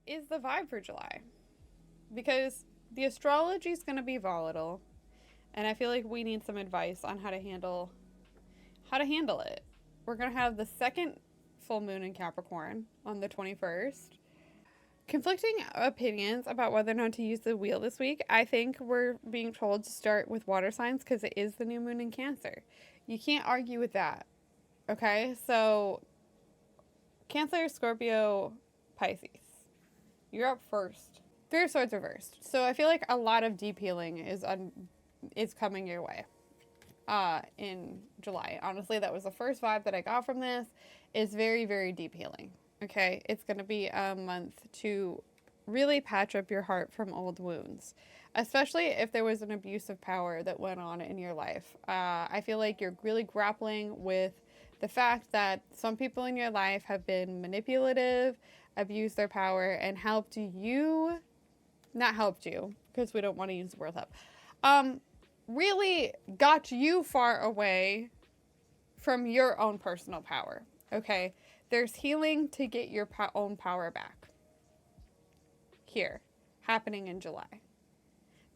is the vibe for July? Because the astrology is going to be volatile, and I feel like we need some advice on how to handle it. We're going to have the second full moon in Capricorn on the 21st. Conflicting opinions about whether or not to use the wheel this week. I think we're being told to start with water signs because it is the new moon in Cancer. You can't argue with that. Okay? So, Cancer, Scorpio, Pisces. You're up first. Three of Swords reversed. So I feel like a lot of deep healing is coming your way in July. Honestly, that was the first vibe that I got from this. Is very, very deep healing. Okay? It's going to be a month to really patch up your heart from old wounds. Especially if there was an abuse of power that went on in your life. I feel like you're really grappling with the fact that some people in your life have been manipulative, abused their power, and not helped you, because we don't want to use the word help, really got you far away from your own personal power, okay? There's healing to get your own power back here, happening in July.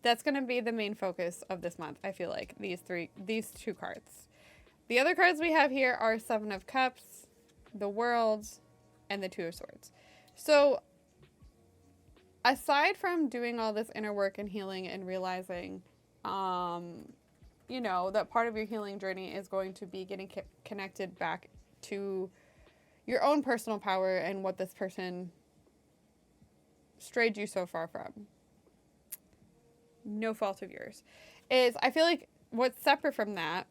That's going to be the main focus of this month, I feel like, these two cards. The other cards we have here are Seven of Cups, the World, and the Two of Swords. So, aside from doing all this inner work and healing and realizing, that part of your healing journey is going to be getting connected back to your own personal power and what this person strayed you so far from. No fault of yours. I feel like what's separate from that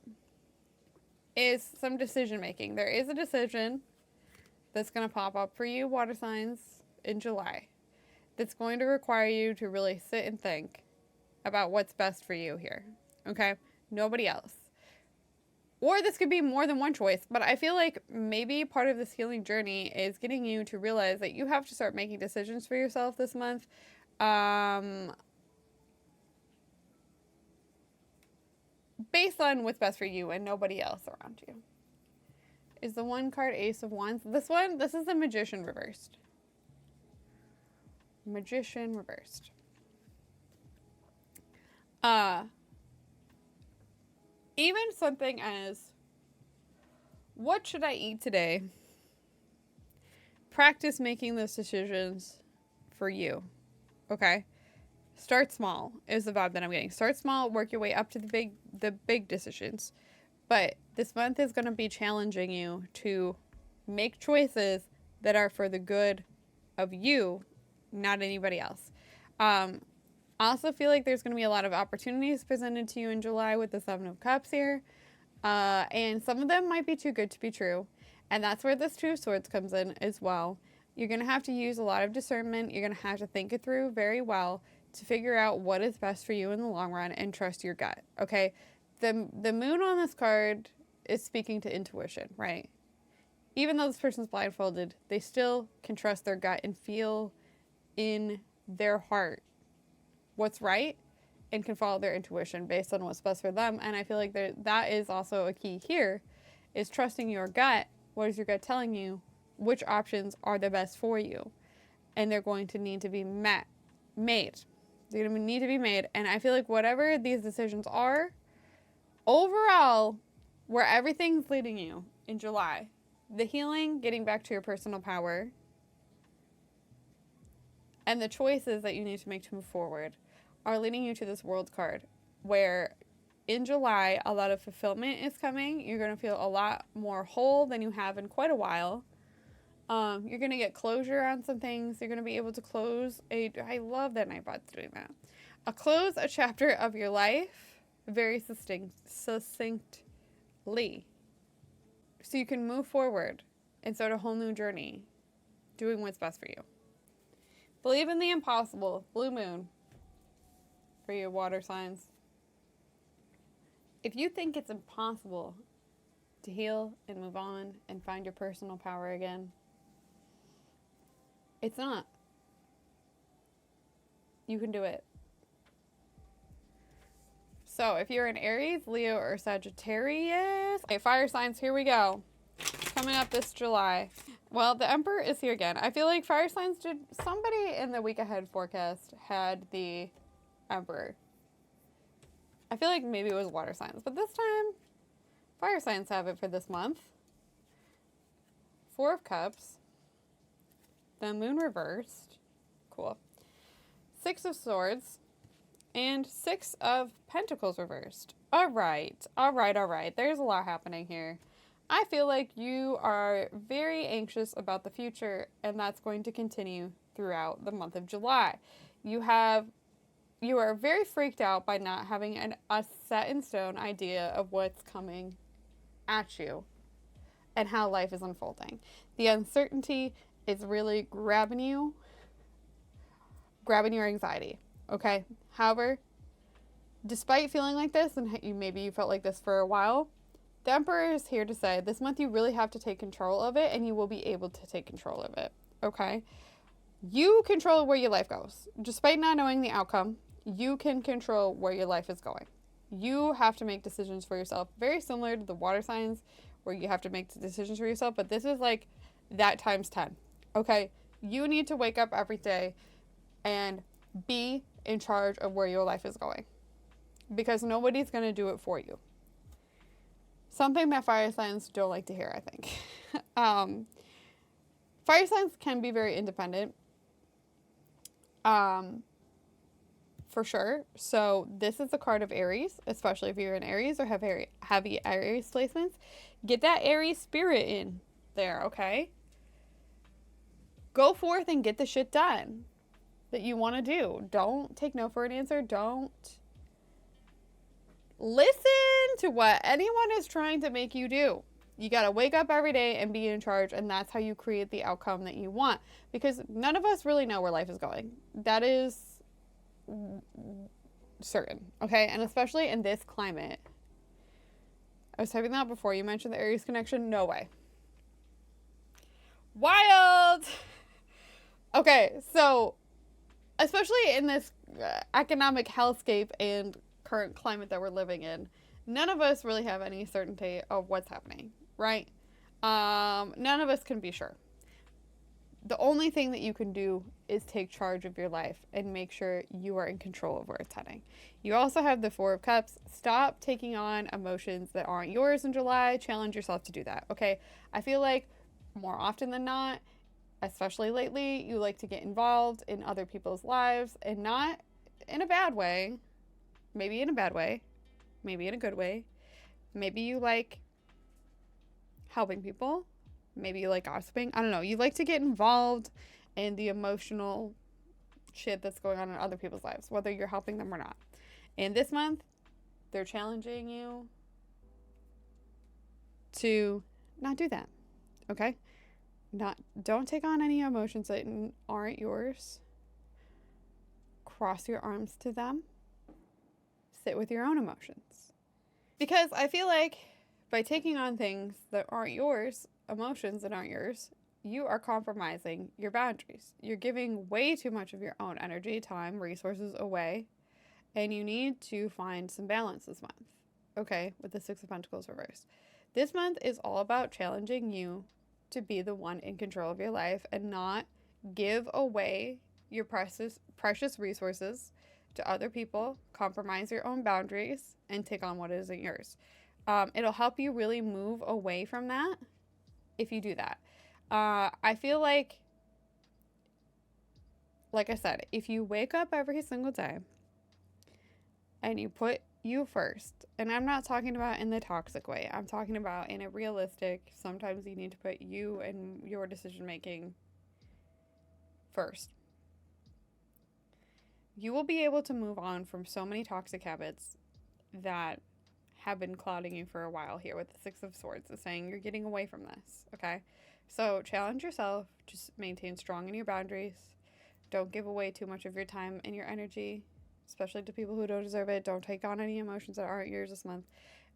is some decision making. There is a decision that's going to pop up for you, water signs, in July. That's going to require you to really sit and think about what's best for you here. Okay? Nobody else. Or this could be more than one choice, but I feel like maybe part of this healing journey is getting you to realize that you have to start making decisions for yourself this month. Based on what's best for you and nobody else around you. Is the one card Ace of Wands? This is the Magician reversed. Magician reversed. Even something as, what should I eat today? Practice making those decisions for you. Okay? Start small is the vibe that I'm getting. Start small, work your way up to the big decisions. But this month is going to be challenging you to make choices that are for the good of you, not anybody else. I also feel like there's going to be a lot of opportunities presented to you in July with the Seven of Cups here. And some of them might be too good to be true. And that's where this Two of Swords comes in as well. You're going to have to use a lot of discernment. You're going to have to think it through very well to figure out what is best for you in the long run and trust your gut, okay? The moon on this card is speaking to intuition, right? Even though this person's blindfolded, they still can trust their gut and feel in their heart what's right and can follow their intuition based on what's best for them. And I feel like that is also a key here, is trusting your gut. What is your gut telling you? Which options are the best for you? And they're going to need to be made. They're going to need to be made. And I feel like whatever these decisions are, overall, where everything's leading you in July, the healing, getting back to your personal power, and the choices that you need to make to move forward are leading you to this World card, where in July, a lot of fulfillment is coming. You're going to feel a lot more whole than you have in quite a while. You're going to get closure on some things. You're going to be able to close I love that Nightbot's doing that. Close a chapter of your life very succinctly. So you can move forward and start a whole new journey doing what's best for you. Believe in the impossible. Blue moon for your water signs. If you think it's impossible to heal and move on and find your personal power again, it's not. You can do it. So if you're an Aries, Leo, or Sagittarius, okay, fire signs, here we go. Coming up this July. Well, the Emperor is here again. I feel like fire signs did. Somebody in the week ahead forecast had the Emperor. I feel like maybe it was water signs, but this time, fire signs have it for this month. Four of Cups. The Moon reversed. Cool. Six of Swords. And Six of Pentacles reversed. All right. There's a lot happening here. I feel like you are very anxious about the future, and that's going to continue throughout the month of July. You are very freaked out by not having a set in stone idea of what's coming at you and how life is unfolding. The uncertainty is really grabbing your anxiety, okay? However, despite feeling like this, and maybe you felt like this for a while, the Emperor is here to say this month you really have to take control of it, and you will be able to take control of it, okay? You control where your life goes. Despite not knowing the outcome, you can control where your life is going. You have to make decisions for yourself, very similar to the water signs where you have to make decisions for yourself, but this is like that times 10, okay? You need to wake up every day and be in charge of where your life is going, because nobody's going to do it for you. Something that fire signs don't like to hear, I think. Fire signs can be very independent, for sure. So this is the card of Aries, especially if you're in Aries or have very heavy Aries placements. Get that Aries spirit in there, okay? Go forth and get the shit done that you want to do. Don't take no for an answer. Don't listen to what anyone is trying to make you do. You got to wake up every day and be in charge, and that's how you create the outcome that you want, because none of us really know where life is going. That is certain, okay? And especially in this climate. I was typing that before you mentioned the Aries connection. No way. Wild! Okay, so especially in this economic hellscape and current climate that we're living in, none of us really have any certainty of what's happening, right? None of us can be sure. The only thing that you can do is take charge of your life and make sure you are in control of where it's heading. You also have the Four of Cups. Stop taking on emotions that aren't yours in July. Challenge yourself to do that, okay? I feel like more often than not, especially lately, you like to get involved in other people's lives, and not in a bad way. Maybe in a bad way. Maybe in a good way. Maybe you like helping people. Maybe you like gossiping. I don't know. You like to get involved in the emotional shit that's going on in other people's lives, whether you're helping them or not. And this month, they're challenging you to not do that. Okay? Don't take on any emotions that aren't yours. Cross your arms to them. Sit with your own emotions. Because I feel like by taking on things that aren't yours, emotions that aren't yours, you are compromising your boundaries. You're giving way too much of your own energy, time, resources away, and you need to find some balance this month. Okay, with the Six of Pentacles reversed. This month is all about challenging you to be the one in control of your life and not give away your precious resources to other people, compromise your own boundaries, and take on what isn't yours. It'll help you really move away from that if you do that. I feel like I said, if you wake up every single day and you put you first, and I'm not talking about in the toxic way, I'm talking about in a realistic, sometimes you need to put you and your decision making first. You will be able to move on from so many toxic habits that have been clouding you for a while here with the Six of Swords. It's saying you're getting away from this, okay? So challenge yourself. Just maintain strong in your boundaries. Don't give away too much of your time and your energy, especially to people who don't deserve it. Don't take on any emotions that aren't yours this month.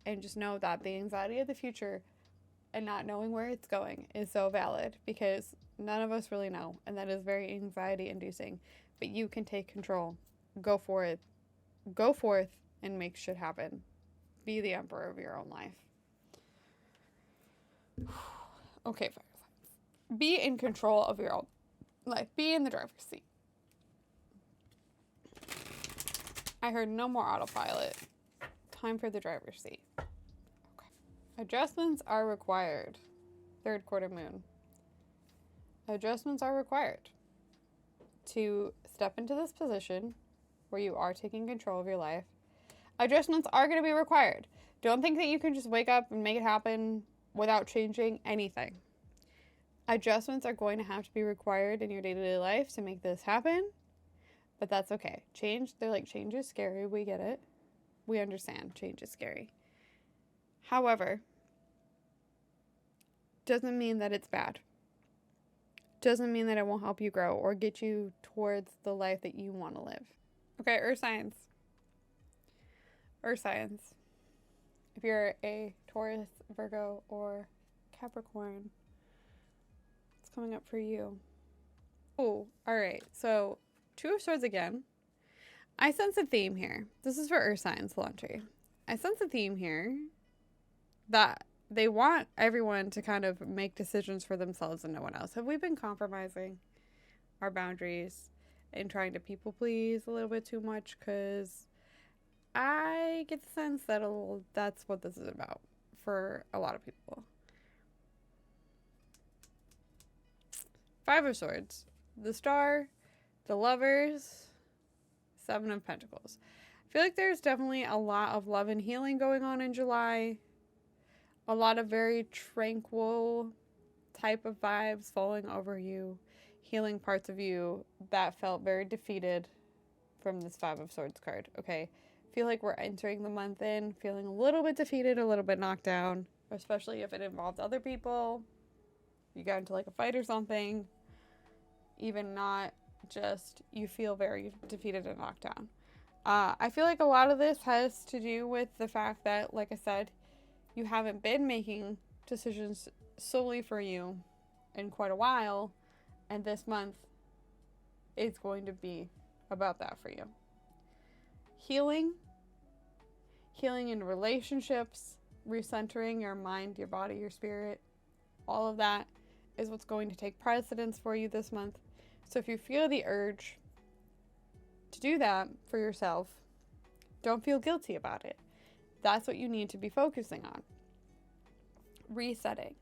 And just know that the anxiety of the future and not knowing where it's going is so valid, because none of us really know. And that is very anxiety inducing. But you can take control. Go for it. Go forth and make shit happen. Be the emperor of your own life. Okay, fire signs. be in control of your own life. Be in the driver's seat. I heard no more autopilot. Time for the driver's seat. Okay. Adjustments are required. Third quarter moon. Adjustments are required to step into this position where you are taking control of your life. Adjustments are going to be required. Don't think that you can just wake up and make it happen without changing anything. Adjustments are going to have to be required in your day-to-day life to make this happen, but that's okay. They're like, change is scary. We get it. We understand change is scary. However, doesn't mean that it's bad. Doesn't mean that it won't help you grow or get you towards the life that you want to live. Okay, earth signs. Earth signs. If you're a Taurus, Virgo, or Capricorn, it's coming up for you. Oh, all right. So, Two of Swords again. I sense a theme here. This is for earth signs laundry. I sense a theme here that they want everyone to kind of make decisions for themselves and no one else. Have we been compromising our boundaries and trying to people please a little bit too much? Because I get the sense that that's what this is about for a lot of people. Five of Swords, the Star, the Lovers, Seven of Pentacles. I feel like there's definitely a lot of love and healing going on in July. A lot of very tranquil type of vibes falling over you, healing parts of you that felt very defeated from this Five of Swords card. Okay, feel like we're entering the month in feeling a little bit defeated, a little bit knocked down, especially if it involves other people. You got into like a fight or something. Even not just you feel very defeated and knocked down. I feel like a lot of this has to do with the fact that, like I said, you haven't been making decisions solely for you in quite a while, and this month is going to be about that for you. Healing in relationships, recentering your mind, your body, your spirit, all of that is what's going to take precedence for you this month. So if you feel the urge to do that for yourself, don't feel guilty about it. That's what you need to be focusing on. Resetting.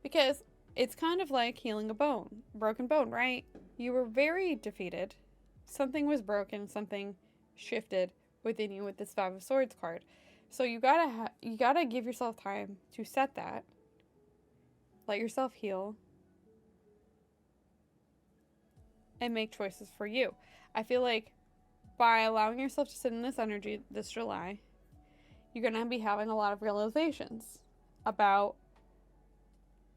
Because it's kind of like healing a broken bone, right? You were very defeated. Something was broken, something shifted within you with this Five of Swords card. So you gotta give yourself time to set that. Let yourself heal. And make choices for you. I feel like by allowing yourself to sit in this energy this July, you're going to be having a lot of realizations about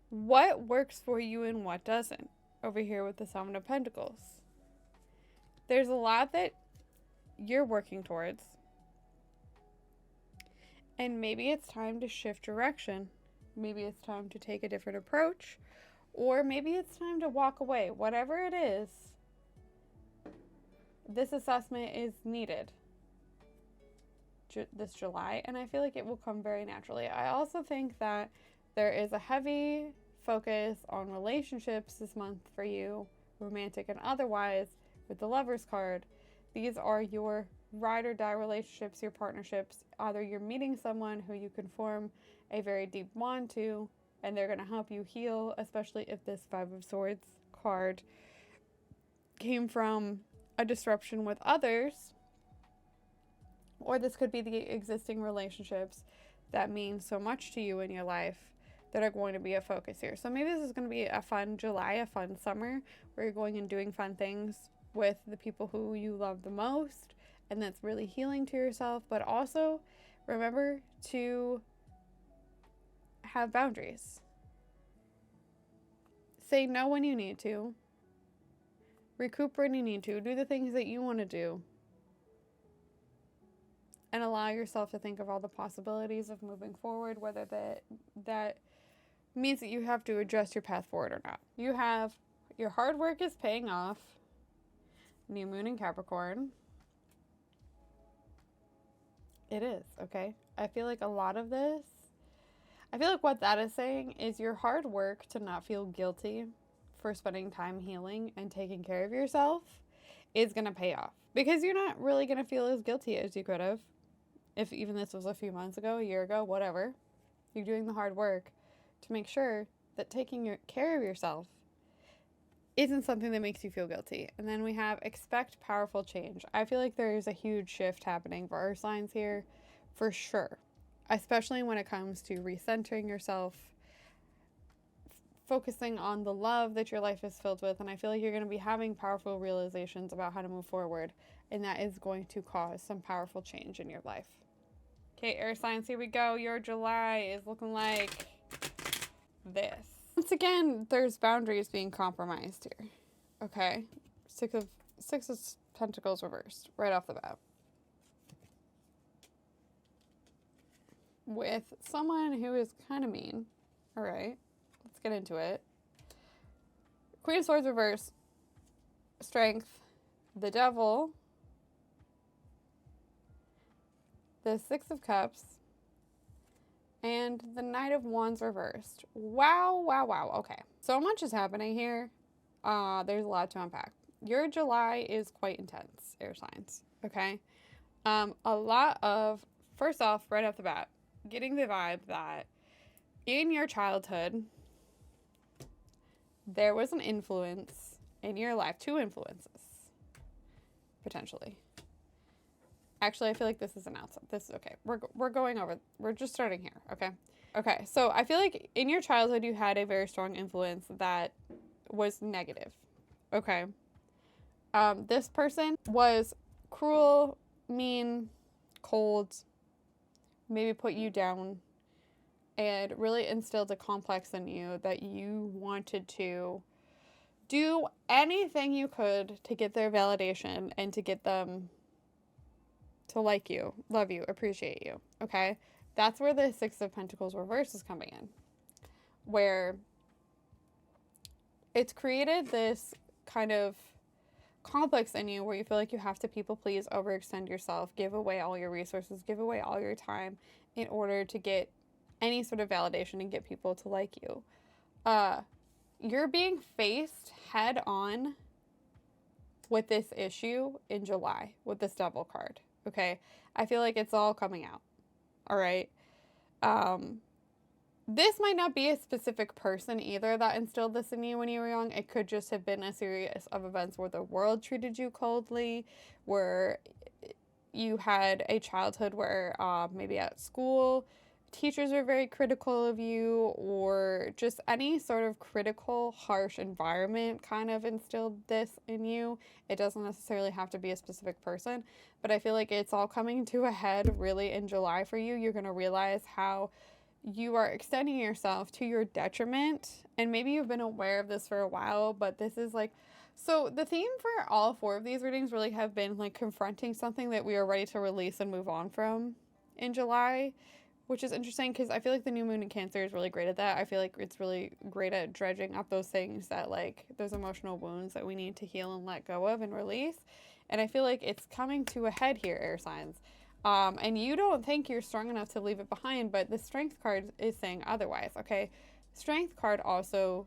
what works for you and what doesn't. Over here with the Seven of Pentacles. There's a lot that you're working towards. And maybe it's time to shift direction. Maybe it's time to take a different approach. Or maybe it's time to walk away. Whatever it is, this assessment is needed this July, and I feel like it will come very naturally. I also think that there is a heavy focus on relationships this month for you, romantic and otherwise, with the Lovers card. These are your ride or die relationships, your partnerships. Either you're meeting someone who you can form a very deep bond to, and they're going to help you heal, especially if this Five of Swords card came from a disruption with others. Or this could be the existing relationships that mean so much to you in your life that are going to be a focus here. So maybe this is going to be a fun July, a fun summer, where you're going and doing fun things with the people who you love the most, and that's really healing to yourself. But also remember to have boundaries. Say no when you need to. Recoup when you need to. Do the things that you want to do. And allow yourself to think of all the possibilities of moving forward, whether that means that you have to adjust your path forward or not. Your hard work is paying off. New moon in Capricorn. It is, okay? I feel like a lot of this, I feel like what that is saying is your hard work to not feel guilty for spending time healing and taking care of yourself is going to pay off, because you're not really going to feel as guilty as you could have if even this was a few months ago, a year ago, whatever. You're doing the hard work to make sure that taking care of yourself isn't something that makes you feel guilty. And then we have expect powerful change. I feel like there is a huge shift happening for our signs here, for sure. Especially when it comes to recentering yourself, focusing on the love that your life is filled with. And I feel like you're going to be having powerful realizations about how to move forward. And that is going to cause some powerful change in your life. Okay, air signs, here we go. Your July is looking like this. Once again, there's boundaries being compromised here. Okay, Six of Pentacles reversed right off the bat. With someone who is kind of mean. All right, let's get into it. Queen of Swords reversed. Strength. The Devil. The Six of Cups. And the Knight of Wands reversed. Wow, wow, wow. Okay. So much is happening here. There's a lot to unpack. Your July is quite intense, air signs. Okay. A lot of, first off, right off the bat, getting the vibe that in your childhood, there was an influence in your life, 2 influences, potentially. Actually, I feel like this is an outside. This is okay. We're going over. We're just starting here, okay? Okay, so I feel like in your childhood, you had a very strong influence that was negative, okay? This person was cruel, mean, cold, maybe put you down, and really instilled a complex in you that you wanted to do anything you could to get their validation and to get them to like you, love you, appreciate you, okay? That's where the Six of Pentacles reverse is coming in, where it's created this kind of complex in you where you feel like you have to people please, overextend yourself, give away all your resources, give away all your time in order to get any sort of validation and get people to like you. You're being faced head on with this issue in July with this Devil card. Okay, I feel like it's all coming out. All right. This might not be a specific person either that instilled this in you when you were young. It could just have been a series of events where the world treated you coldly, where you had a childhood where maybe at school, teachers were very critical of you, or just any sort of critical, harsh environment kind of instilled this in you. It doesn't necessarily have to be a specific person, but I feel like it's all coming to a head really in July for you. You're going to realize how you are extending yourself to your detriment, and maybe you've been aware of this for a while, but this is like, so the theme for all 4 of these readings really have been like confronting something that we are ready to release and move on from in July, which is interesting because I feel like the new moon in Cancer is really great at that. I feel like it's really great at dredging up those things that, like, those emotional wounds that we need to heal and let go of and release. And I feel like it's coming to a head here, air signs. And you don't think you're strong enough to leave it behind, but the Strength card is saying otherwise, okay? Strength card also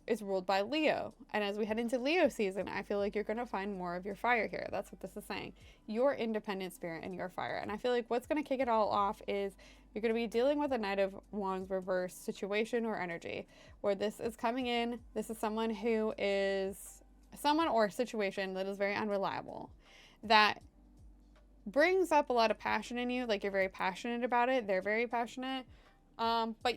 is ruled by Leo. And as we head into Leo season, I feel like you're going to find more of your fire here. That's what this is saying. Your independent spirit and your fire. And I feel like what's going to kick it all off is you're going to be dealing with a Knight of Wands reverse situation or energy, where this is coming in. This is someone who is someone or a situation that is very unreliable, that brings up a lot of passion in you. Like, you're very passionate about it. They're very passionate, but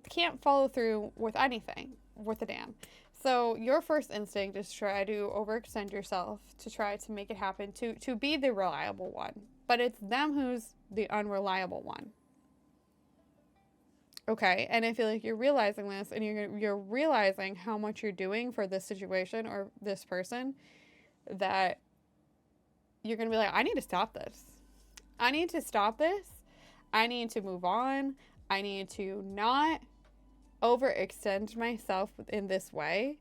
can't follow through with anything worth a damn. So your first instinct is to try to overextend yourself, to try to make it happen, to be the reliable one. But it's them who's the unreliable one. Okay, and I feel like you're realizing this, and you're realizing how much you're doing for this situation or this person, that you're going to be like, I need to stop this. I need to stop this. I need to move on. I need to not overextend myself in this way.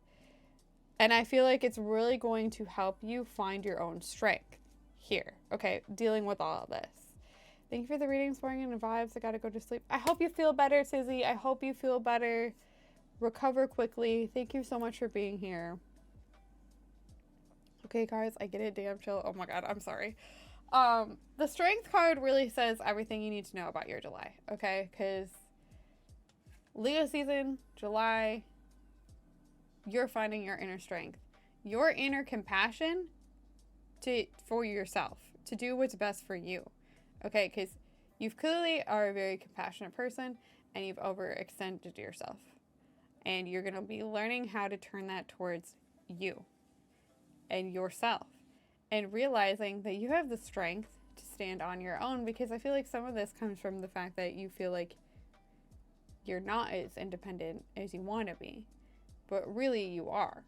And I feel like it's really going to help you find your own strength here. Okay, dealing with all of this. Thank you for the reading this morning and the vibes. I gotta go to sleep. I hope you feel better, Tizzy. I hope you feel better. Recover quickly. Thank you so much for being here. Okay, guys, I get it. Damn chill. Oh my god, I'm sorry. The strength card really says everything you need to know about your July, okay? Because Leo season, July, you're finding your inner strength, your inner compassion for yourself, to do what's best for you, okay? Because you clearly are a very compassionate person and you've overextended yourself. And you're going to be learning how to turn that towards you and yourself, and realizing that you have the strength to stand on your own, because I feel like some of this comes from the fact that you feel like you're not as independent as you want to be, but really you are.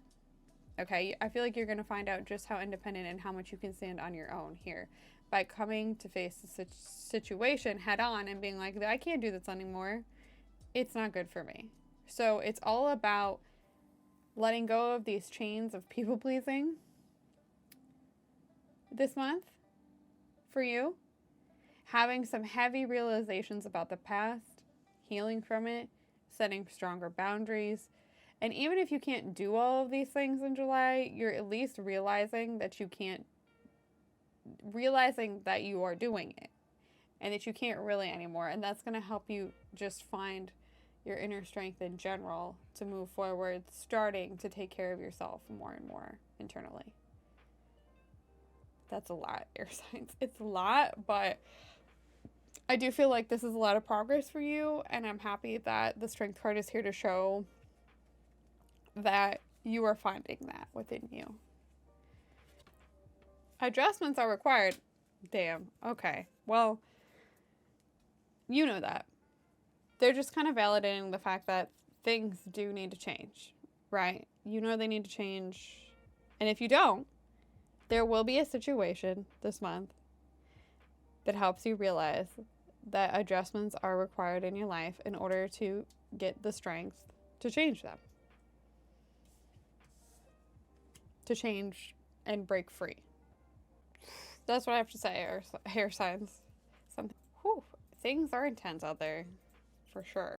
Okay, I feel like you're going to find out just how independent and how much you can stand on your own here by coming to face the situation head on and being like, I can't do this anymore. It's not good for me. So it's all about letting go of these chains of people pleasing this month for you, having some heavy realizations about the past, healing from it, setting stronger boundaries. And even if you can't do all of these things in July, you're at least realizing that you are doing it and that you can't really anymore. And that's going to help you just find your inner strength in general to move forward, starting to take care of yourself more and more internally. That's a lot, air signs. It's a lot, but I do feel like this is a lot of progress for you, and I'm happy that the strength card is here to show that you are finding that within you. Adjustments are required. Damn. Okay. Well, you know that. They're just kind of validating the fact that things do need to change, right? You know they need to change. And if you don't, there will be a situation this month that helps you realize that adjustments are required in your life in order to get the strength to change them. To change and break free. That's what I have to say, or hair signs. Something. Whew, things are intense out there, for sure.